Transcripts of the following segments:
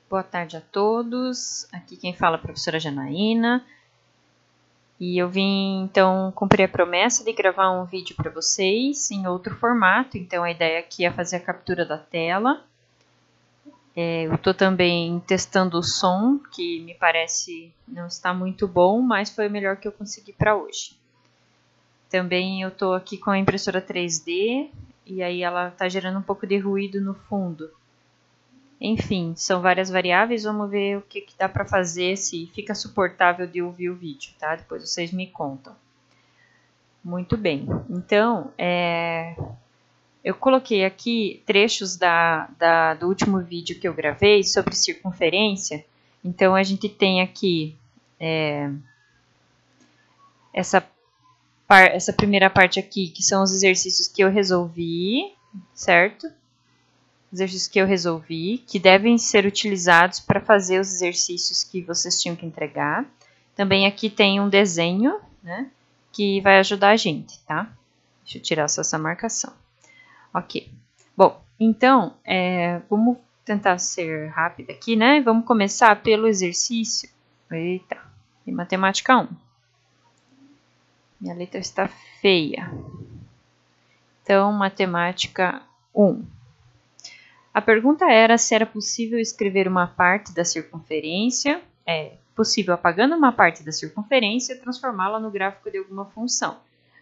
Boa tarde a todos. Aqui quem fala é a professora Janaína. E eu vim, então, cumprir a promessa de gravar um vídeo para vocês em outro formato. Então, a ideia aqui é fazer a captura da tela. Eu estou também testando o som, que me parece não está muito bom, mas foi o melhor que eu consegui para hoje. Também eu estou aqui com a impressora 3D, e aí ela está gerando um pouco de ruído no fundo. Enfim, são várias variáveis, vamos ver o que dá para fazer, se fica suportável de ouvir o vídeo, tá? Depois vocês me contam. Muito bem, então, eu coloquei aqui trechos do último vídeo que eu gravei sobre circunferência. Então, a gente tem aqui essa primeira parte aqui, que são os exercícios que eu resolvi, certo? Exercícios que eu resolvi, que devem ser utilizados para fazer os exercícios que vocês tinham que entregar. Também aqui tem um desenho, né, que vai ajudar a gente, tá? Deixa eu tirar só essa marcação. Ok. Bom, então, vamos tentar ser rápida aqui, né? Vamos começar pelo exercício. Eita, em matemática 1. Minha letra está feia. Então, matemática 1. A pergunta era se era possível escrever uma parte da circunferência, possível apagando uma parte da circunferência e transformá-la no gráfico de alguma função.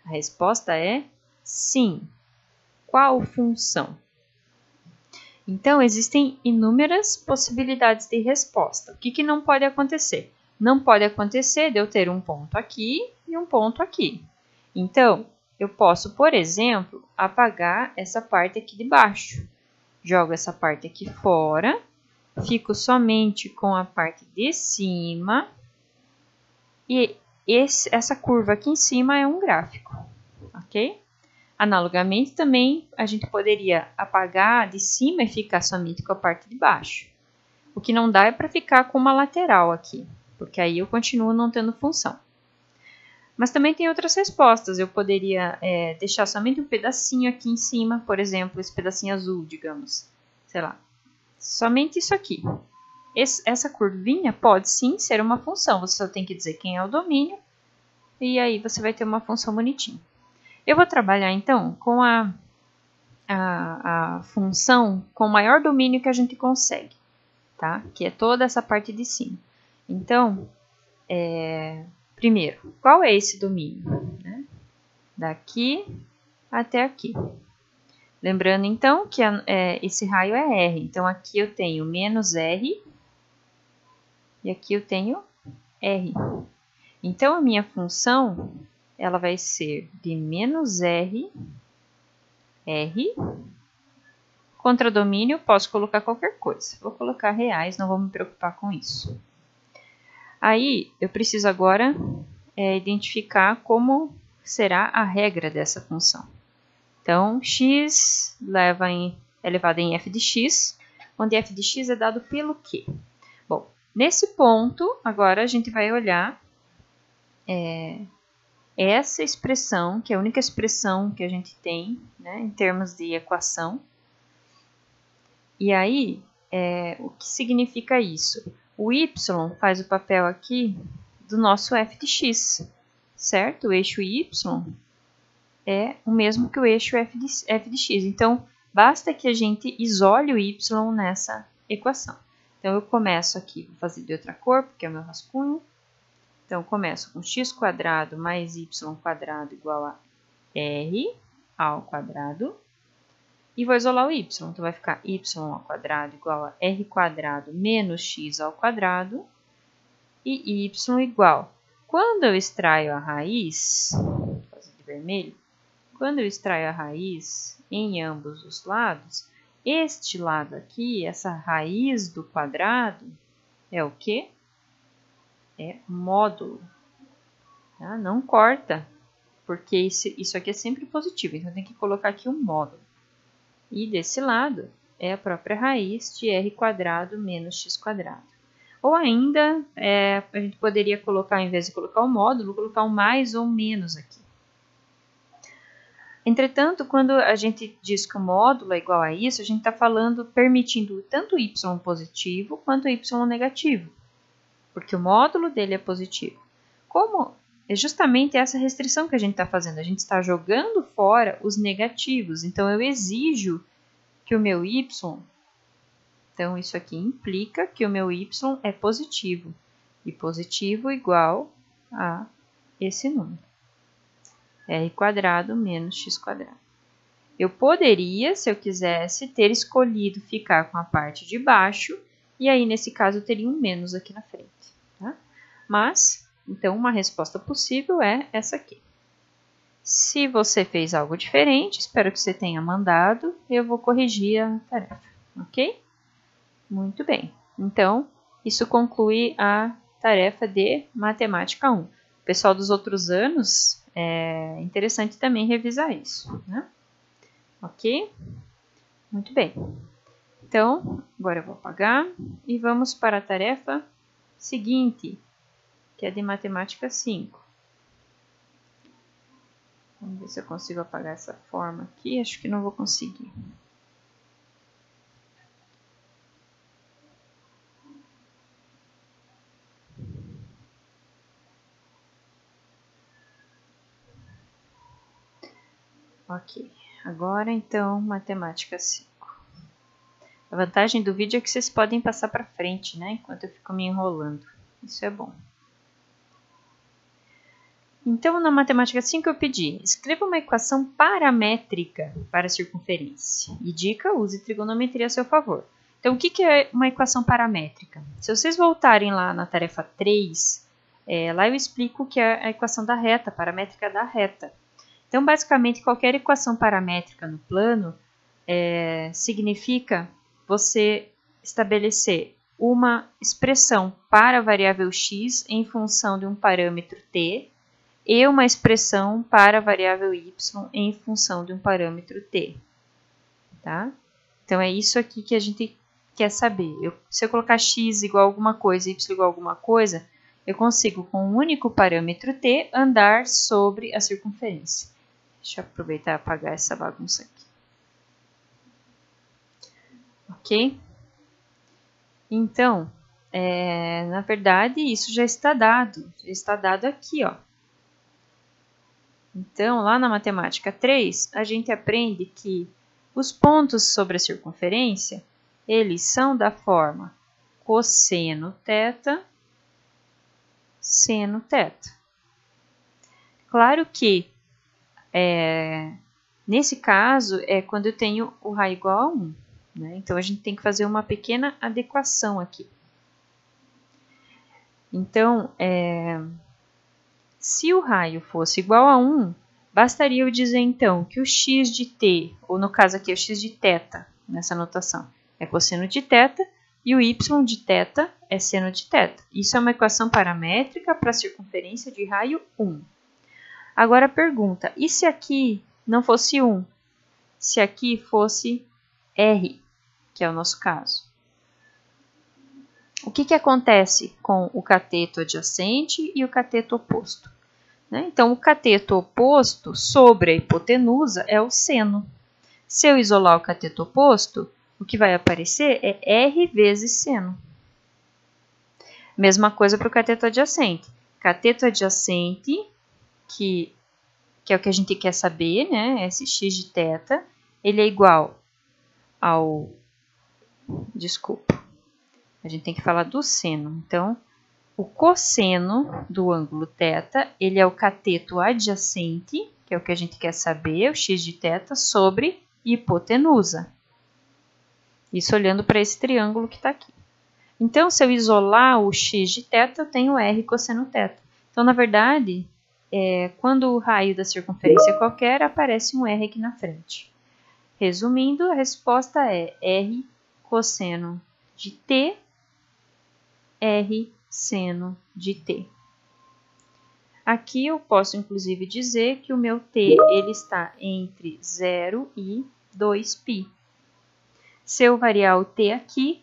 A resposta é sim. Qual função? Então, existem inúmeras possibilidades de resposta. O que não pode acontecer? Não pode acontecer de eu ter um ponto aqui e um ponto aqui. Então, eu posso, por exemplo, apagar essa parte aqui de baixo. Jogo essa parte aqui fora, fico somente com a parte de cima e essa curva aqui em cima é um gráfico, ok? Analogamente, também a gente poderia apagar de cima e ficar somente com a parte de baixo. O que não dá é para ficar com uma lateral aqui, porque aí eu continuo não tendo função. Mas também tem outras respostas. Eu poderia deixar somente um pedacinho aqui em cima, por exemplo, esse pedacinho azul, digamos. Sei lá, somente isso aqui. Essa curvinha pode sim ser uma função. Você só tem que dizer quem é o domínio e aí você vai ter uma função bonitinha. Eu vou trabalhar então com a função com o maior domínio que a gente consegue, tá? Que é toda essa parte de cima. Então, primeiro, qual é esse domínio? Né? Daqui até aqui. Lembrando, então, que esse raio é R. Então, aqui eu tenho menos R e aqui eu tenho R. Então, a minha função ela vai ser de menos R, R. Contra domínio, posso colocar qualquer coisa. Vou colocar reais, não vou me preocupar com isso. Aí, eu preciso agora identificar como será a regra dessa função. Então, x é elevado em f de x, onde f de x é dado pelo quê? Bom, nesse ponto, agora a gente vai olhar essa expressão, que é a única expressão que a gente tem, né, em termos de equação. E aí, o que significa isso? O y faz o papel aqui do nosso f de x, certo? O eixo y é o mesmo que o eixo f de x. Então, basta que a gente isole o y nessa equação. Então, eu começo aqui, vou fazer de outra cor, porque é o meu rascunho. Então, eu começo com x² mais y² igual a r ao quadrado. E vou isolar o y. Então, vai ficar y² igual a r² menos x ao quadrado. E y igual. Quando eu extraio a raiz, vou fazer de vermelho. Quando eu extraio a raiz em ambos os lados, este lado aqui, essa raiz do quadrado, é o quê? É módulo. Tá? Não corta, porque isso aqui é sempre positivo, então tem que colocar aqui um módulo. E desse lado é a própria raiz de r² menos x². Ou ainda, a gente poderia colocar, ao invés de colocar o módulo, colocar um mais ou um menos aqui. Entretanto, quando a gente diz que o módulo é igual a isso, a gente está falando, permitindo tanto y positivo quanto y negativo, porque o módulo dele é positivo. Como é justamente essa restrição que a gente está fazendo, a gente está jogando fora os negativos, então eu exijo que o meu y, então isso aqui implica que o meu y é positivo, e positivo igual a esse número. R² menos x². Eu poderia, se eu quisesse, ter escolhido ficar com a parte de baixo, e aí, nesse caso, eu teria um menos aqui na frente. Tá? Mas, então, uma resposta possível é essa aqui. Se você fez algo diferente, espero que você tenha mandado, eu vou corrigir a tarefa, ok? Muito bem. Então, isso conclui a tarefa de Matemática 1. O pessoal dos outros anos, é interessante também revisar isso, né? Ok? Muito bem. Então, agora eu vou apagar e vamos para a tarefa seguinte, que é de Matemática 5. Vamos ver se eu consigo apagar essa forma aqui. Acho que não vou conseguir. Ok, agora então, Matemática 5. A vantagem do vídeo é que vocês podem passar para frente, né? Enquanto eu fico me enrolando. Isso é bom. Então, na Matemática 5 eu pedi, escreva uma equação paramétrica para a circunferência. E dica, use trigonometria a seu favor. Então, o que é uma equação paramétrica? Se vocês voltarem lá na tarefa 3, lá eu explico o que é a equação da reta, paramétrica da reta. Então, basicamente, qualquer equação paramétrica no plano significa você estabelecer uma expressão para a variável x em função de um parâmetro t e uma expressão para a variável y em função de um parâmetro t. Tá? Então, é isso aqui que a gente quer saber. Se eu colocar x igual a alguma coisa, y igual a alguma coisa, eu consigo, com um único parâmetro t, andar sobre a circunferência. Deixa eu aproveitar e apagar essa bagunça aqui. Ok? Então, na verdade, isso já está dado. Já está dado aqui, ó. Então, lá na Matemática 3, a gente aprende que os pontos sobre a circunferência, eles são da forma cosseno θ, seno θ. Claro que nesse caso, é quando eu tenho o raio igual a 1. Né? Então, a gente tem que fazer uma pequena adequação aqui. Então, se o raio fosse igual a 1, bastaria eu dizer, então, que o x de t, ou no caso aqui, o x de θ, nessa notação, é cosseno de θ, e o y de θ é seno de θ. Isso é uma equação paramétrica para a circunferência de raio 1. Agora, a pergunta, e se aqui não fosse 1? Se aqui fosse R, que é o nosso caso. O que acontece com o cateto adjacente e o cateto oposto? Né? Então, o cateto oposto sobre a hipotenusa é o seno. Se eu isolar o cateto oposto, o que vai aparecer é R vezes seno. Mesma coisa para o cateto adjacente. Cateto adjacente, que é o que a gente quer saber, né? Esse x de θ, ele é igual ao... Desculpa, a gente tem que falar do seno. Então, o cosseno do ângulo θ, ele é o cateto adjacente, que é o que a gente quer saber, o x de θ, sobre hipotenusa. Isso olhando para esse triângulo que está aqui. Então, se eu isolar o x de θ, eu tenho R cosseno θ. Então, na verdade, quando o raio da circunferência é qualquer, aparece um R aqui na frente. Resumindo, a resposta é R cosseno de t, R seno de t. Aqui eu posso, inclusive, dizer que o meu t ele está entre 0 e 2π. Se eu variar o t aqui,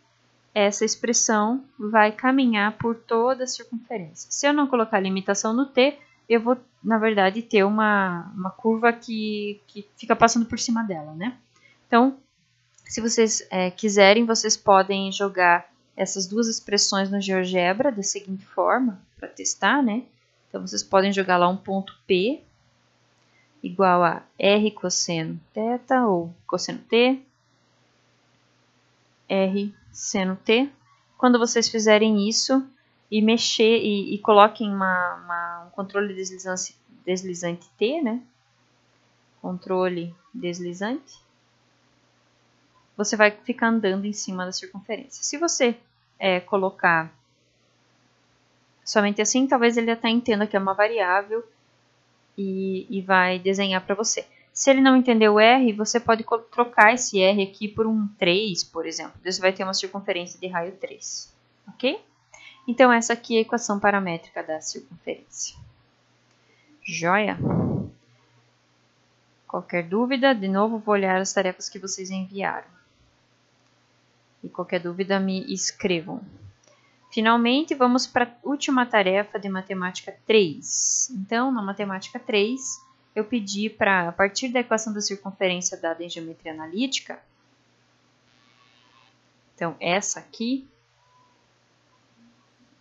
essa expressão vai caminhar por toda a circunferência. Se eu não colocar limitação no t, eu vou, na verdade, ter uma curva que fica passando por cima dela, né? Então, se vocês quiserem, vocês podem jogar essas duas expressões no GeoGebra da seguinte forma, para testar, né? Então, vocês podem jogar lá um ponto P igual a R cosseno θ ou cosseno T, R seno T. Quando vocês fizerem isso e mexer e coloquem um controle deslizante T, né? Controle deslizante. Você vai ficar andando em cima da circunferência. Se você colocar somente assim, talvez ele até entenda que é uma variável e vai desenhar para você. Se ele não entender o R, você pode trocar esse R aqui por um 3, por exemplo. Você vai ter uma circunferência de raio 3, ok? Então, essa aqui é a equação paramétrica da circunferência. Joia? Qualquer dúvida, de novo, vou olhar as tarefas que vocês enviaram. E qualquer dúvida, me escrevam. Finalmente, vamos para a última tarefa de matemática 3. Então, na matemática 3, eu pedi para, a partir da equação da circunferência dada em geometria analítica, então, essa aqui,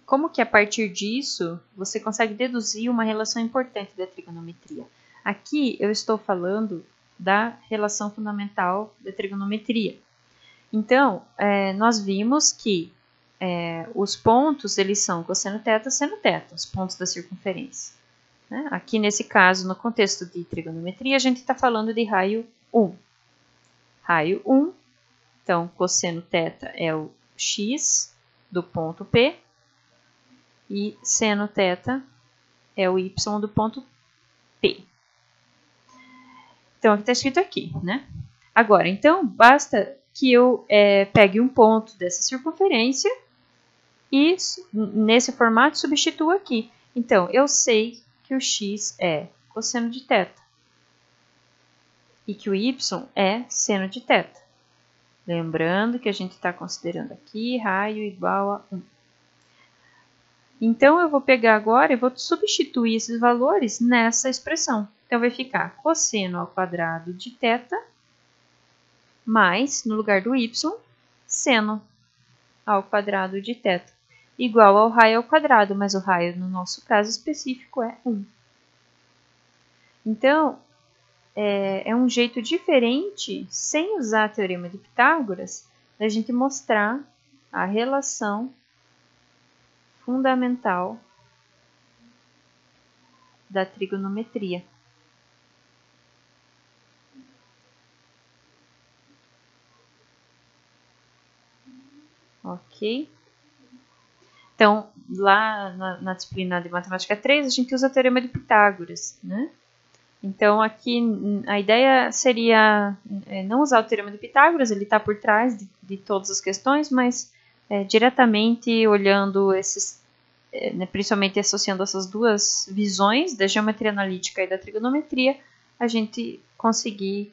como que a partir disso, você consegue deduzir uma relação importante da trigonometria? Aqui, eu estou falando da relação fundamental da trigonometria. Então, nós vimos que os pontos, eles são cosseno θ, seno θ, os pontos da circunferência. Né? Aqui, nesse caso, no contexto de trigonometria, a gente está falando de raio 1. Raio 1, então, cosseno θ é o x do ponto P, e seno θ é o y do ponto P. Então, aqui está escrito aqui, né? Agora, então, basta que eu pegue um ponto dessa circunferência e, nesse formato, substitua aqui. Então, eu sei que o x é cosseno de θ e que o y é seno de θ. Lembrando que a gente está considerando aqui raio igual a 1. Então, eu vou pegar agora e vou substituir esses valores nessa expressão. Então, vai ficar cosseno ao quadrado de θ mais, no lugar do y, seno ao quadrado de θ, igual ao raio ao quadrado, mas o raio, no nosso caso específico, é 1. Então, é um jeito diferente, sem usar o teorema de Pitágoras, da gente mostrar a relação fundamental da trigonometria. Ok? Então, lá na disciplina de matemática 3, a gente usa o teorema de Pitágoras, né? Então, aqui a ideia seria não usar o teorema de Pitágoras, ele está por trás de todas as questões, mas diretamente olhando esses, principalmente associando essas duas visões, da geometria analítica e da trigonometria, a gente conseguir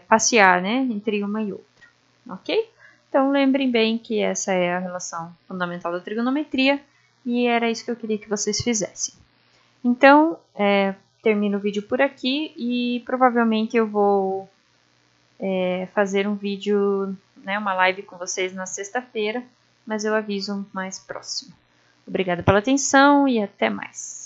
passear, né, entre uma e outra, ok? Então, lembrem bem que essa é a relação fundamental da trigonometria e era isso que eu queria que vocês fizessem. Então, termino o vídeo por aqui e provavelmente eu vou fazer um vídeo, né, uma live com vocês na sexta-feira, mas eu aviso mais próximo. Obrigada pela atenção e até mais.